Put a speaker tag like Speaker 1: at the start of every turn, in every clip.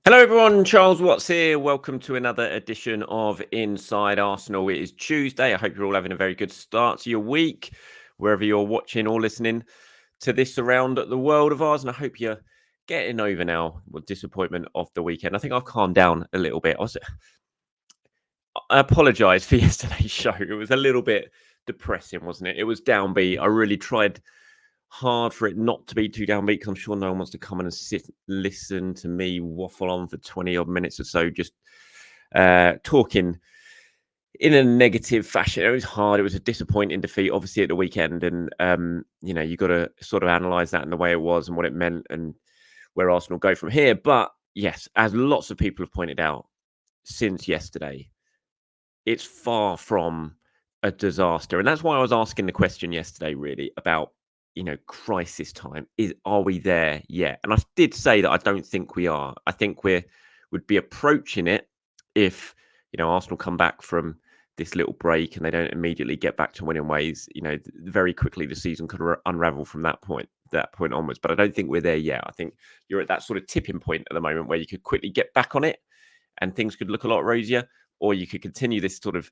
Speaker 1: Hello, everyone. Charles Watts here. Welcome to another edition of Inside Arsenal. It is Tuesday. I hope you're all having a very good start to your week, wherever you're watching or listening to this around the world of ours. And I hope you're getting over now the disappointment of the weekend. I think I've calmed down a little bit. I apologise for yesterday's show. It was a little bit depressing, wasn't it? It was downbeat. I really tried hard for it not to be too downbeat because I'm sure no one wants to come in and listen to me waffle on for 20 odd minutes or so, just talking in a negative fashion. It was hard. It was a disappointing defeat, obviously, at the weekend. And, you got to sort of analyse that in the way it was and what it meant and where Arsenal go from here. But yes, as lots of people have pointed out since yesterday, it's far from a disaster. And that's why I was asking the question yesterday, really, about, crisis time. Are we there yet? And I did say that I don't think we are. I think would be approaching it if, Arsenal come back from this little break and they don't immediately get back to winning ways. Very quickly the season could unravel from that point onwards. But I don't think we're there yet. I think you're at that sort of tipping point at the moment where you could quickly get back on it and things could look a lot rosier, or you could continue this sort of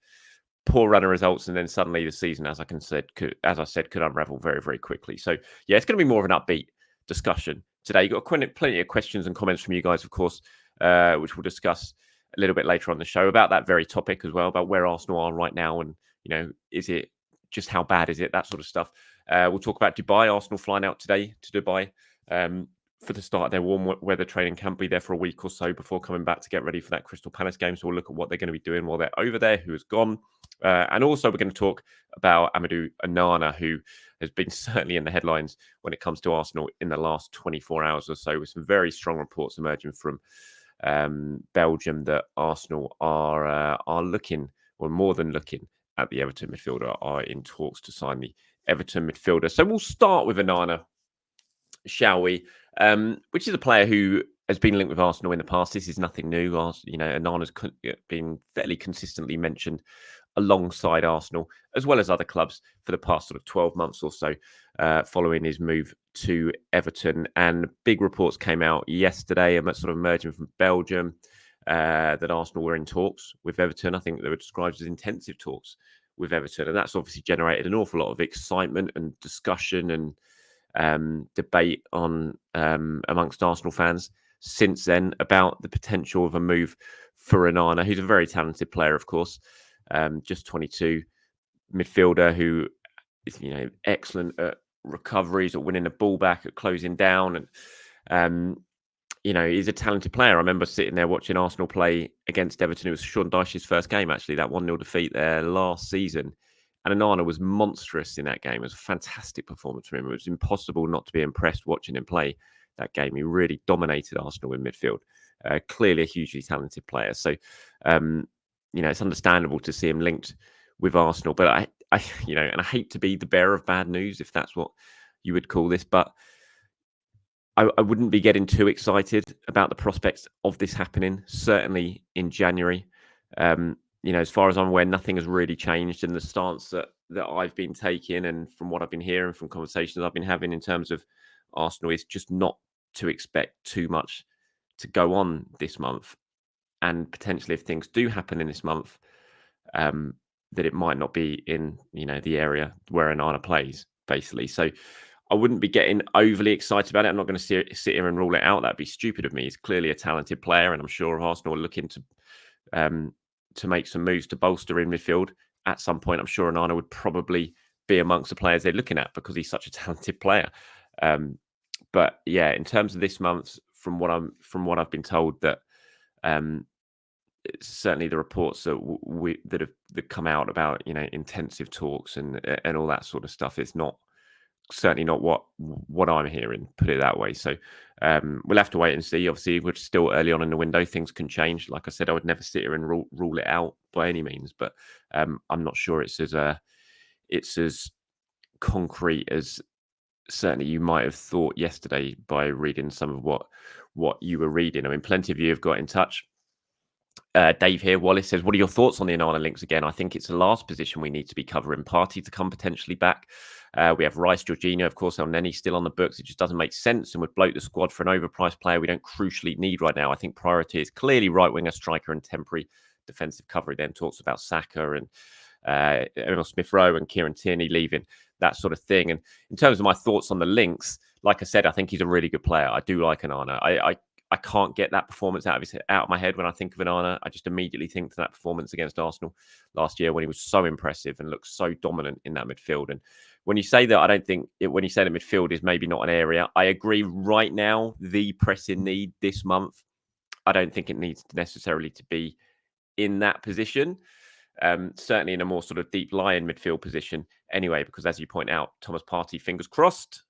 Speaker 1: poor run of results, and then suddenly the season, as I said, could unravel very, very quickly. So yeah, it's going to be more of an upbeat discussion today. You've got plenty of questions and comments from you guys, of course, which we'll discuss a little bit later on the show about that very topic as well, about where Arsenal are right now, and is it just how bad is it, that sort of stuff. We'll talk about Dubai. Arsenal flying out today to Dubai for the start of their warm weather training camp, be there for a week or so before coming back to get ready for that Crystal Palace game. So we'll look at what they're going to be doing while they're over there, who has gone. And also we're going to talk about Amadou Onana, who has been certainly in the headlines when it comes to Arsenal in the last 24 hours or so, with some very strong reports emerging from Belgium that Arsenal are looking, or more than looking, at the Everton midfielder, are in talks to sign the Everton midfielder. So we'll start with Onana, shall we? Which is a player who has been linked with Arsenal in the past. This is nothing new. Onana's been fairly consistently mentioned alongside Arsenal, as well as other clubs, for the past sort of 12 months or so, following his move to Everton. And big reports came out yesterday, sort of emerging from Belgium, that Arsenal were in talks with Everton. I think they were described as intensive talks with Everton. And that's obviously generated an awful lot of excitement and discussion and debate on amongst Arsenal fans since then about the potential of a move for Onana, who's a very talented player, of course. Just 22, midfielder who is, excellent at recoveries, at winning the ball back, at closing down. And, he's a talented player. I remember sitting there watching Arsenal play against Everton. It was Sean Dyche's first game, actually, that 1-0 defeat there last season. And Onana was monstrous in that game. It was a fantastic performance from him. It was impossible not to be impressed watching him play that game. He really dominated Arsenal in midfield. Clearly a hugely talented player. So, it's understandable to see him linked with Arsenal. But I and I hate to be the bearer of bad news, if that's what you would call this, but I wouldn't be getting too excited about the prospects of this happening, certainly in January. As far as I'm aware, nothing has really changed in the stance that I've been taking, and from what I've been hearing from conversations I've been having in terms of Arsenal, is just not to expect too much to go on this month. And potentially, if things do happen in this month, that it might not be in, the area where Onana plays, basically. So I wouldn't be getting overly excited about it. I'm not going to sit here and rule it out. That'd be stupid of me. He's clearly a talented player, and I'm sure Arsenal are looking to make some moves to bolster in midfield at some point. I'm sure Onana would probably be amongst the players they're looking at because he's such a talented player. But yeah, in terms of this month, from what I've been told, that certainly the reports that have come out about intensive talks and all that sort of stuff, it's certainly not what I'm hearing, put it that way. So we'll have to wait and see. Obviously, we're still early on in the window. Things can change. Like I said, I would never sit here and rule it out by any means, but I'm not sure it's as concrete as certainly you might have thought yesterday by reading some of what you were reading. I mean, plenty of you have got in touch Dave here, Wallace says, what are your thoughts on the Onana links again? I think it's the last position we need to be covering. Partey to come potentially back. We have Rice, Jorginho, of course, El Neni still on the books. It just doesn't make sense and would bloat the squad for an overpriced player we don't crucially need right now. I think priority is clearly right winger, striker, and temporary defensive cover. He then talks about Saka and Emil Smith-Rowe and Kieran Tierney leaving, that sort of thing. And in terms of my thoughts on the links, like I said, I think he's a really good player. I do like Onana. I can't get that performance out of my head when I think of Onana. I just immediately think to that performance against Arsenal last year when he was so impressive and looked so dominant in that midfield. And when you say that, I don't think when you say that midfield is maybe not an area, I agree right now, the pressing need this month, I don't think it needs necessarily to be in that position. Certainly in a more sort of deep lying midfield position anyway, because as you point out, Thomas Partey, fingers crossed,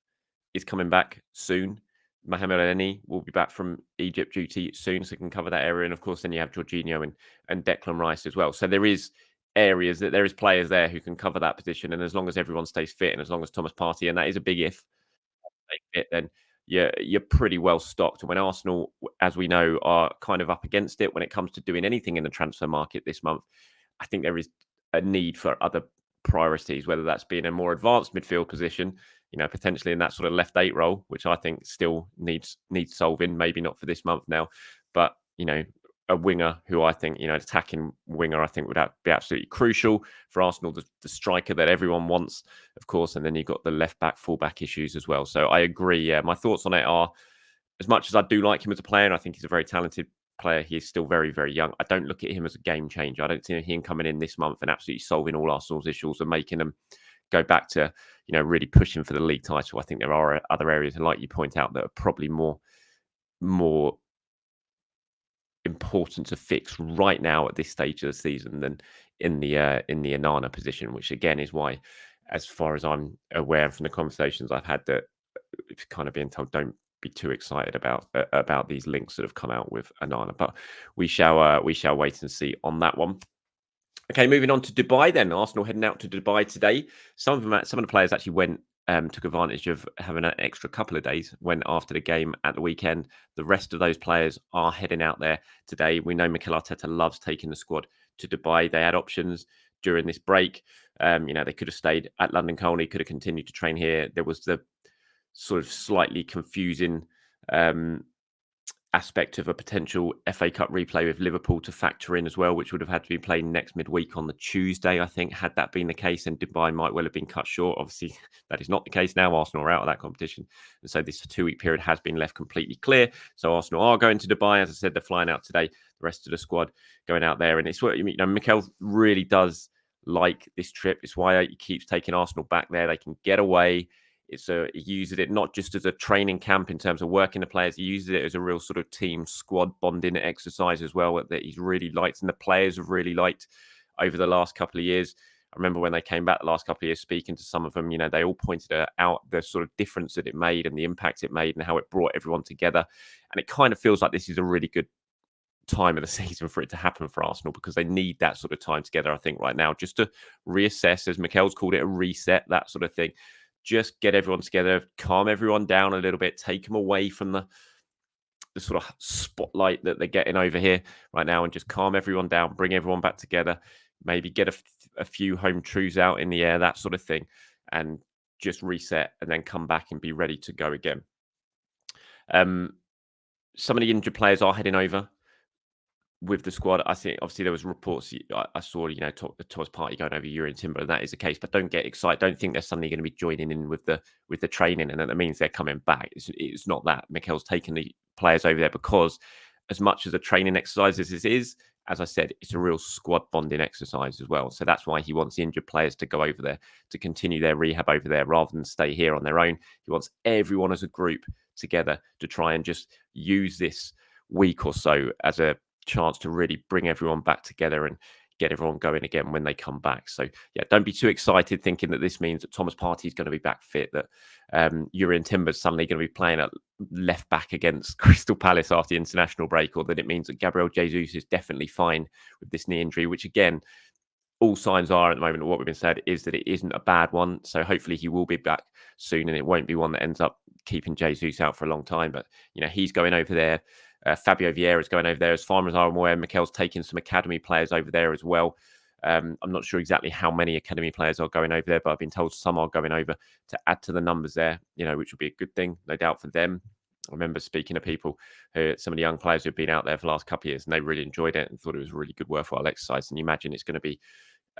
Speaker 1: is coming back soon. Mohamed Elneny will be back from Egypt duty soon, so he can cover that area. And of course, then you have Jorginho and Declan Rice as well. So there is players there who can cover that position. And as long as everyone stays fit and as long as Thomas Partey, and that is a big if, stay fit, then you're pretty well stocked. And when Arsenal, as we know, are kind of up against it when it comes to doing anything in the transfer market this month, I think there is a need for other priorities, whether that's being a more advanced midfield position, potentially in that sort of left 8 role, which I think still needs solving, maybe not for this month now, but, a winger who I think, attacking winger, I think would be absolutely crucial for Arsenal, the striker that everyone wants, of course, and then you've got the left back, full back issues as well. So I agree. Yeah, my thoughts on it are, as much as I do like him as a player, and I think he's a very talented player, he's still very, very young. I don't look at him as a game changer. I don't see him coming in this month and absolutely solving all Arsenal's issues and making them go back to, really pushing for the league title. I think there are other areas, and like you point out, that are probably more important to fix right now at this stage of the season than in the Onana position, which again is why, as far as I'm aware from the conversations I've had, that it's kind of being told don't be too excited about these links that have come out with Onana. But we shall wait and see on that one. Okay, moving on to Dubai then. Arsenal heading out to Dubai today. Some of the players actually went, took advantage of having an extra couple of days, went after the game at the weekend. The rest of those players are heading out there today. We know Mikel Arteta loves taking the squad to Dubai. They had options during this break. They could have stayed at London Colney, could have continued to train here. There was the sort of slightly confusing aspect of a potential FA Cup replay with Liverpool to factor in as well, which would have had to be played next midweek on the Tuesday, I think. Had that been the case, and Dubai might well have been cut short. Obviously, that is not the case now. Arsenal are out of that competition. And so this 2-week period has been left completely clear. So Arsenal are going to Dubai. As I said, they're flying out today. The rest of the squad going out there. And it's what, Mikel really does like this trip. It's why he keeps taking Arsenal back there. They can get away. He uses it not just as a training camp in terms of working the players. He uses it as a real sort of team squad bonding exercise as well, that he's really liked and the players have really liked over the last couple of years. I remember when they came back the last couple of years, speaking to some of them, they all pointed out the sort of difference that it made and the impact it made and how it brought everyone together. And it kind of feels like this is a really good time of the season for it to happen for Arsenal, because they need that sort of time together, I think, right now, just to reassess, as Mikel's called it, a reset, that sort of thing. Just get everyone together, calm everyone down a little bit, take them away from the sort of spotlight that they're getting over here right now, and just calm everyone down, bring everyone back together, maybe get a few home truths out in the air, that sort of thing, and just reset and then come back and be ready to go again. Some of the injured players are heading over with the squad. I think obviously there was reports I saw, Thomas Partey going over Partey and Timber, and that is the case. But don't get excited. Don't think they're suddenly going to be joining in with the training, and that means they're coming back. It's not that. Mikel's taken the players over there because, as much as a training exercise as this is, as I said, it's a real squad bonding exercise as well. So that's why he wants the injured players to go over there to continue their rehab over there rather than stay here on their own. He wants everyone as a group together to try and just use this week or so as a chance to really bring everyone back together and get everyone going again when they come back. So yeah, don't be too excited thinking that this means that Thomas Partey is going to be back fit, that Partey and Timber is suddenly going to be playing at left back against Crystal Palace after the international break, or that it means that Gabriel Jesus is definitely fine with this knee injury, which again, all signs are at the moment, what we've been said is that it isn't a bad one. So hopefully he will be back soon, and it won't be one that ends up keeping Jesus out for a long time. But he's going over there Fabio Vieira is going over there. As far as I'm aware, Mikel's taking some academy players over there as well. I'm not sure exactly how many academy players are going over there, but I've been told some are going over to add to the numbers there, which would be a good thing, no doubt, for them. I remember speaking to people, some of the young players who've been out there for the last couple of years, and they really enjoyed it and thought it was a really good, worthwhile exercise. And you imagine it's going to be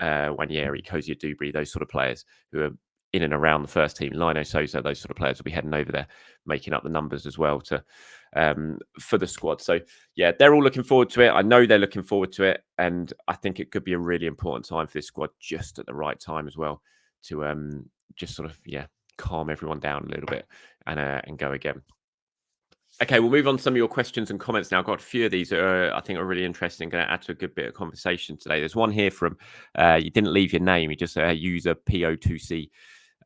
Speaker 1: Wanyeri, Kozia Dubry, those sort of players who are in and around the first team. Lino Sousa, those sort of players will be heading over there, making up the numbers as well for the squad. So yeah, they're all looking forward to it. I know they're looking forward to it, and I think it could be a really important time for this squad, just at the right time as well, to just sort of calm everyone down a little bit and go again. Okay, we'll move on to some of your questions and comments now. I've got a few of these that I think are really interesting, going to add to a good bit of conversation today. There's one here from, you didn't leave your name, you just user PO2C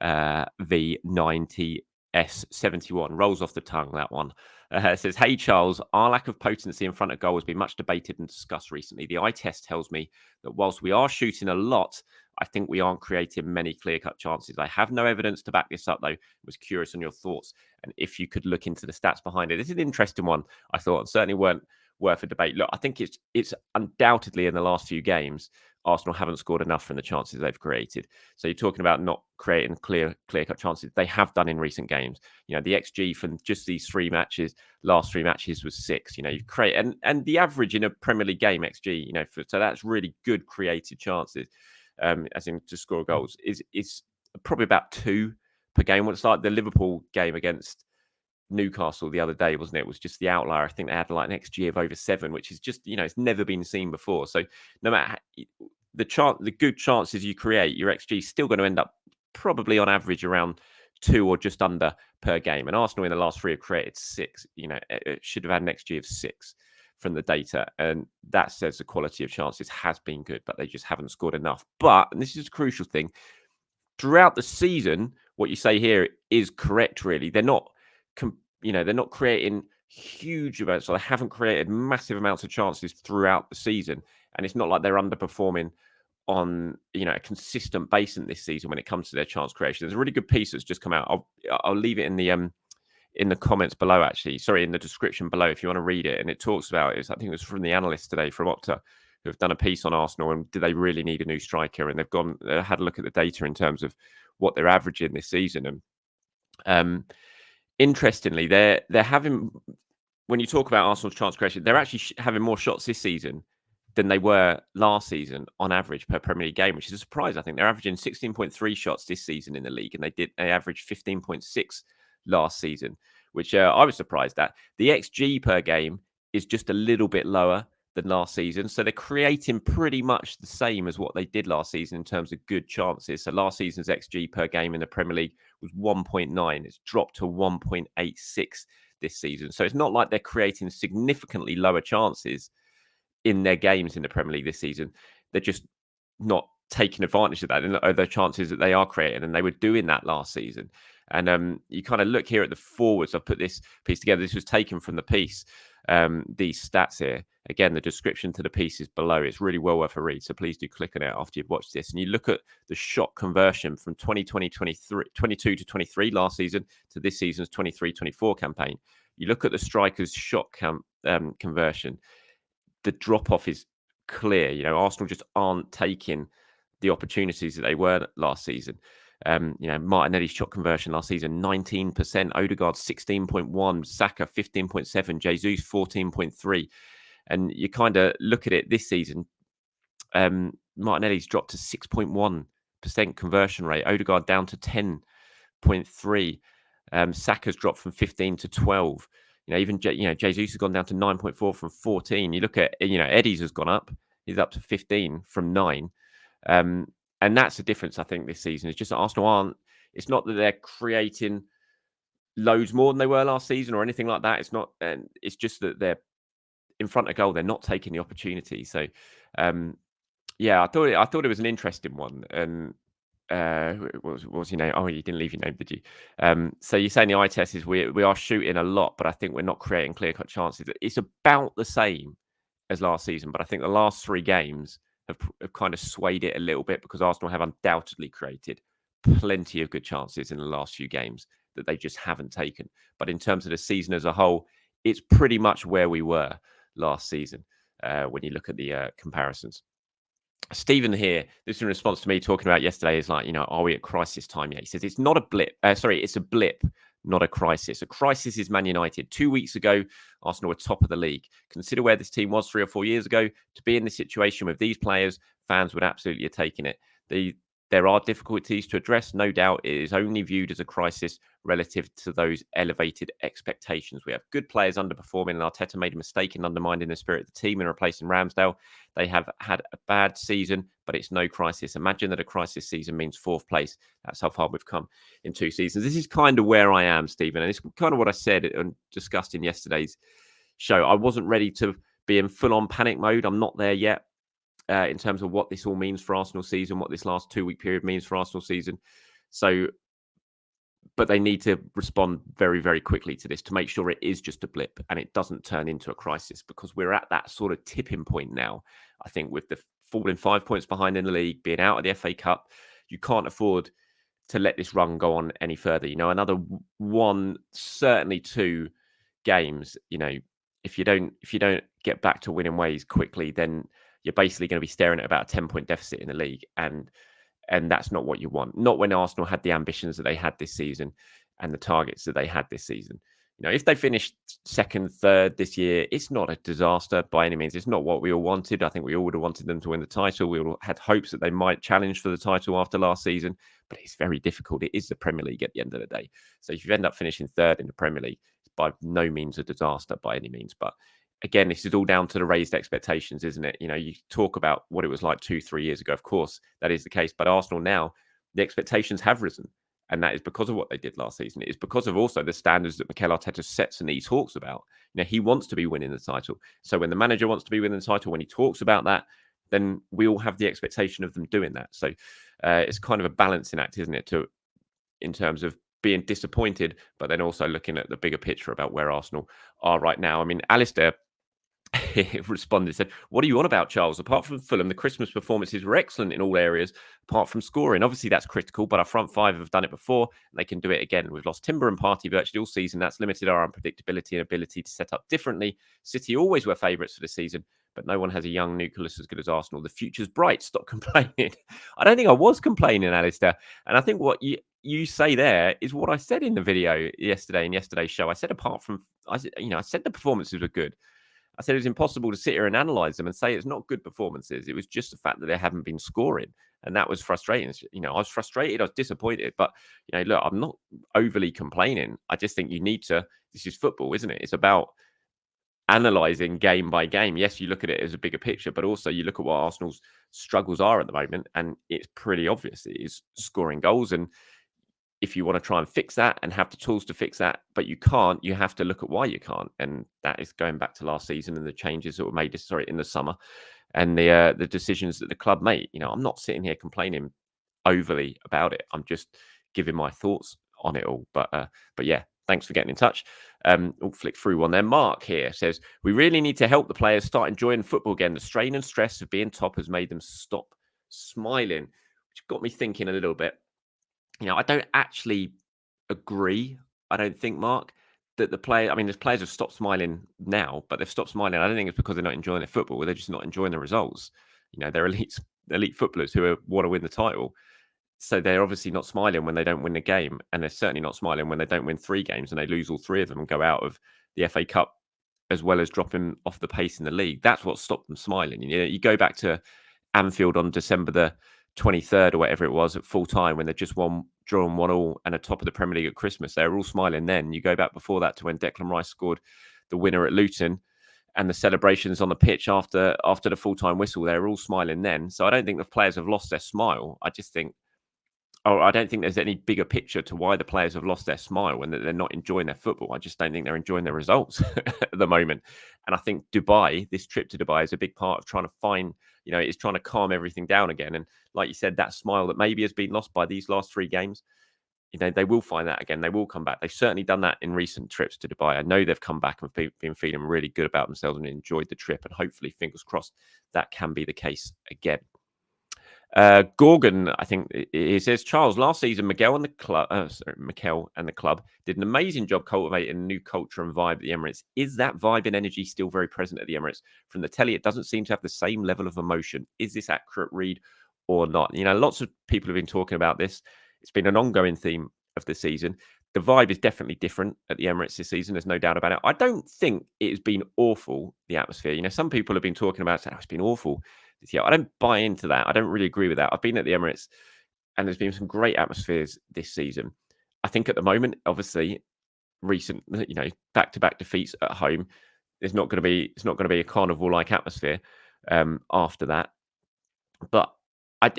Speaker 1: V90S71. Rolls off the tongue, that one. It says, hey, Charles, our lack of potency in front of goal has been much debated and discussed recently. The eye test tells me that whilst we are shooting a lot, I think we aren't creating many clear-cut chances. I have no evidence to back this up, though. I was curious on your thoughts and if you could look into the stats behind it. This is an interesting one, I thought, and certainly weren't worth a debate. Look, I think it's undoubtedly in the last few games, Arsenal haven't scored enough from the chances they've created. So you're talking about not creating clear-cut chances. They have done in recent games. The XG from just these last three matches was 6. You've created, and the average in a Premier League game XG, so that's really good created chances. As in to score goals, is probably about 2 per game. It's like the Liverpool game against Newcastle the other day, wasn't it? It was just the outlier. I think they had like an XG of over 7, which is just, it's never been seen before. So no matter the good chances you create, your XG is still going to end up probably on average around 2 or just under per game. And Arsenal in the last 3 have created 6. It should have had an XG of 6 from the data, and that says the quality of chances has been good, but they just haven't scored enough. But, and this is a crucial thing, throughout the season, what you say here is correct. Really, they're not, they're not creating huge amounts, so they haven't created massive amounts of chances throughout the season, and it's not like they're underperforming on a consistent basis this season when it comes to their chance creation. There's a really good piece that's just come out. I'll leave it in the comments below, actually. Sorry, in the description below if you want to read it. And it talks about it. I think it was from the analysts today from Opta, who have done a piece on Arsenal and do they really need a new striker? And they've had a look at the data in terms of what they're averaging this season. And interestingly, they're having, when you talk about Arsenal's chance creation, they're actually having more shots this season than they were last season on average per Premier League game, which is a surprise. I think they're averaging 16.3 shots this season in the league, and they averaged 15.6 last season, which I was surprised at. The XG per game is just a little bit lower than last season, so they're creating pretty much the same as what they did last season in terms of good chances. So last season's XG per game in the Premier League was 1.9. It's dropped to 1.86 this season. So it's not like they're creating significantly lower chances in their games in the Premier League this season. They're just not taking advantage of that and the chances that they are creating, and they were doing that last season. And you kind of look here at the forwards. I've put this piece together. This was taken from the piece. These stats here. Again, the description to the piece is below. It's really well worth a read. So please do click on it after you've watched this. And you look at the shot conversion from 22 to 23 last season to this season's 23-24 campaign. You look at the strikers' shot conversion. The drop-off is clear. Arsenal just aren't taking the opportunities that they were last season. Martinelli's shot conversion last season, 19%, Odegaard 16.1, Saka 15.7, Jesus 14.3. And you kind of look at it this season, Martinelli's dropped to 6.1% conversion rate, Odegaard down to 10.3, Saka's dropped from 15 to 12. Even Jesus has gone down to 9.4 from 14. You look at Eddie's has gone up. He's up to 15 from 9. And that's the difference, I think, this season. It's just that Arsenal aren't. It's not that they're creating loads more than they were last season or anything like that. It's not. And it's just that they're in front of goal. They're not taking the opportunity. So, I thought it was an interesting one. And what was your name? Oh, you didn't leave your name, did you? So you're saying the eye test is we are shooting a lot, but I think we're not creating clear-cut chances. It's about the same as last season, but I think the last 3 games have kind of swayed it a little bit because Arsenal have undoubtedly created plenty of good chances in the last few games that they just haven't taken. But in terms of the season as a whole, it's pretty much where we were last season when you look at the comparisons. Stephen here, this is in response to me talking about yesterday, is like, are we at crisis time yet? He says it's not a blip. It's a blip, not a crisis. A crisis is Man United. 2 weeks ago, Arsenal were top of the league. Consider where this team was 3 or 4 years ago. To be in this situation with these players, fans would absolutely have taken it. There are difficulties to address, no doubt. It is only viewed as a crisis relative to those elevated expectations. We have good players underperforming, and Arteta made a mistake in undermining the spirit of the team and replacing Ramsdale. They have had a bad season, but it's no crisis. Imagine that a crisis season means 4th place. That's how far we've come in 2 seasons. This is kind of where I am, Stephen, and it's kind of what I said and discussed in yesterday's show. I wasn't ready to be in full-on panic mode. I'm not there yet. In terms of what this all means for Arsenal season, what this last 2-week period means for Arsenal season. So, but they need to respond very, very quickly to this to make sure it is just a blip and it doesn't turn into a crisis, because we're at that sort of tipping point now. I think with the falling 5 points behind in the league, being out of the FA Cup, you can't afford to let this run go on any further. Another 1, certainly 2 games, if you don't get back to winning ways quickly, then you're basically going to be staring at about a 10-point deficit in the league. And that's not what you want. Not when Arsenal had the ambitions that they had this season and the targets that they had this season. If they finished 2nd, 3rd this year, it's not a disaster by any means. It's not what we all wanted. I think we all would have wanted them to win the title. We all had hopes that they might challenge for the title after last season, but it's very difficult. It is the Premier League at the end of the day. So if you end up finishing 3rd in the Premier League, it's by no means a disaster by any means. But again, this is all down to the raised expectations, isn't it? You talk about what it was like 2-3 years ago. Of course, that is the case. But Arsenal now, the expectations have risen. And that is because of what they did last season. It is because of also the standards that Mikel Arteta sets and he talks about. He wants to be winning the title. So when the manager wants to be winning the title, when he talks about that, then we all have the expectation of them doing that. So it's kind of a balancing act, isn't it, in terms of being disappointed, but then also looking at the bigger picture about where Arsenal are right now. I mean, Alistair responded, said, "What are you on about, Charles? Apart from Fulham, the Christmas performances were excellent in all areas, apart from scoring. Obviously, that's critical, but our front 5 have done it before, and they can do it again. We've lost Timber and Partey virtually all season. That's limited our unpredictability and ability to set up differently. City always were favourites for the season, but no one has a young nucleus as good as Arsenal. The future's bright. Stop complaining." I don't think I was complaining, Alistair. And I think what you say there is what I said in the video yesterday, in yesterday's show. I said, I said the performances were good. I said it was impossible to sit here and analyze them and say it's not good performances. It was just the fact that they haven't been scoring. And that was frustrating. I was frustrated. I was disappointed. But, look, I'm not overly complaining. I just think this is football, isn't it? It's about analysing game by game. Yes, you look at it as a bigger picture, but also you look at what Arsenal's struggles are at the moment. And it's pretty obvious. It is scoring goals. And if you want to try and fix that and have the tools to fix that, but you can't, you have to look at why you can't. And that is going back to last season and the changes that were made, in the summer, and the decisions that the club made. I'm not sitting here complaining overly about it. I'm just giving my thoughts on it all. But yeah, thanks for getting in touch. We'll flick through one there. Mark here says, "We really need to help the players start enjoying football again. The strain and stress of being top has made them stop smiling," which got me thinking a little bit. I don't actually agree. I don't think, Mark, that there's players have stopped smiling now, but they've stopped smiling. I don't think it's because they're not enjoying their football. They're just not enjoying the results. They're elite footballers who want to win the title. So they're obviously not smiling when they don't win the game. And they're certainly not smiling when they don't win 3 games and they lose all 3 of them and go out of the FA Cup, as well as dropping off the pace in the league. That's what stopped them smiling. You go back to Anfield on December the 23rd or whatever it was at full time, when they just drawn 1-1 and at top of the Premier League at Christmas. They were all smiling then. You go back before that to when Declan Rice scored the winner at Luton and the celebrations on the pitch after the full-time whistle. They were all smiling then. So I don't think the players have lost their smile. I don't think there's any bigger picture to why the players have lost their smile and that they're not enjoying their football. I just don't think they're enjoying their results at the moment. And I think this trip to Dubai is a big part of trying to find, it's trying to calm everything down again. And like you said, that smile that maybe has been lost by these last 3 games, they will find that again. They will come back. They've certainly done that in recent trips to Dubai. I know they've come back and been feeling really good about themselves and enjoyed the trip. And hopefully, fingers crossed, that can be the case again. Gorgon, I think it says, Charles, last season, Miguel and the club did an amazing job cultivating a new culture and vibe at the Emirates. Is that vibe and energy still very present at the Emirates? From the telly, it doesn't seem to have the same level of emotion. Is this accurate read or not? You know, lots of people have been talking about this. It's been an ongoing theme of the season. The vibe is definitely different at the Emirates this season. There's no doubt about it. I don't think it has been awful, the atmosphere. You know, some people have been talking about it, it's been awful. Yeah, I don't buy into that. I don't really agree with that. I've been at the Emirates and there's been some great atmospheres this season. I think at the moment, obviously, recent, back-to-back defeats at home, it's not going to be a carnival-like atmosphere after that. But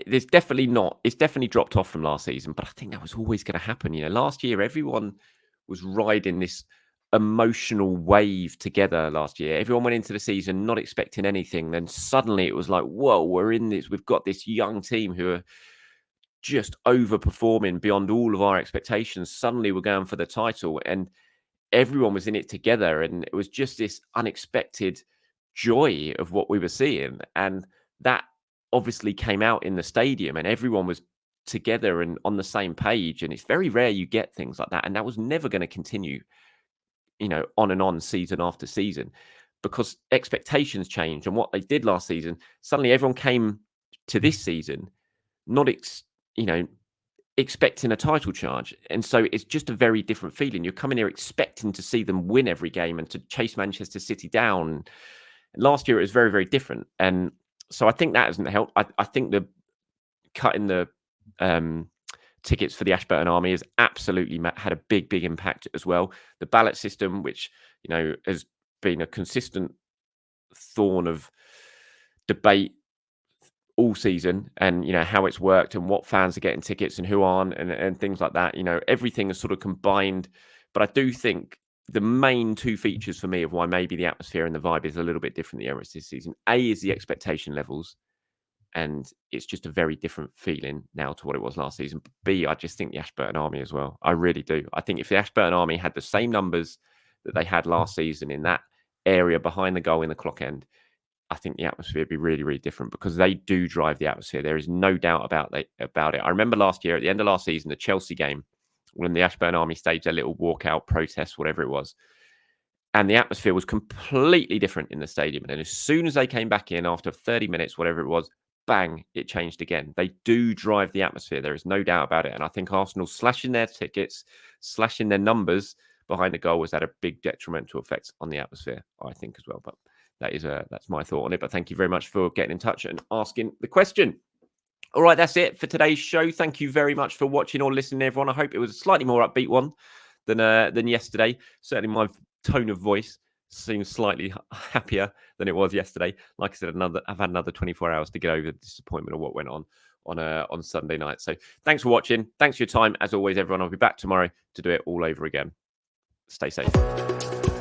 Speaker 1: there's definitely not. It's definitely dropped off from last season. But I think that was always going to happen. You know, last year everyone was riding this emotional wave together. Last year, everyone went into the season not expecting anything. Then suddenly it was like, whoa, we're in this. We've got this young team who are just overperforming beyond all of our expectations. Suddenly we're going for the title, and everyone was in it together, and it was just this unexpected joy of what we were seeing, and that obviously came out in the stadium, and everyone was together and on the same page. And it's very rare you get things like that, and that was never going to continue, on and on, season after season, because expectations change. And what they did last season, suddenly everyone came to this season not expecting a title charge. And so it's just a very different feeling. You're coming here expecting to see them win every game and to chase Manchester City down. And last year, it was very, very different. And so I think that hasn't helped. I think the cutting the tickets for the Ashburton Army has absolutely had a big, big impact as well. The ballot system, which, has been a consistent thorn of debate all season, and how it's worked and what fans are getting tickets and who aren't, and things like that. Everything is sort of combined. But I do think the main two features for me of why maybe the atmosphere and the vibe is a little bit different the Emirates this season. A is the expectation levels, and it's just a very different feeling now to what it was last season. B, I just think the Ashburton Army as well. I really do. I think if the Ashburton Army had the same numbers that they had last season in that area behind the goal in the clock end, I think the atmosphere would be really, really different, because they do drive the atmosphere. There is no doubt about it. I remember last year, at the end of last season, the Chelsea game, when the Ashburn Army staged their little walkout protest, whatever it was, and the atmosphere was completely different in the stadium. And as soon as they came back in after 30 minutes, whatever it was, bang, it changed again. They do drive the atmosphere. There is no doubt about it. And I think Arsenal slashing their tickets, slashing their numbers behind the goal has had a big detrimental effect on the atmosphere, I think, as well. But that's my thought on it. But thank you very much for getting in touch and asking the question. All right, that's it for today's show. Thank you very much for watching or listening, everyone. I hope it was a slightly more upbeat one than yesterday. Certainly, my tone of voice seems slightly happier than it was yesterday. Like I said, I've had another 24 hours to get over the disappointment of what went on Sunday night. So thanks for watching. Thanks for your time. As always, everyone, I'll be back tomorrow to do it all over again. Stay safe.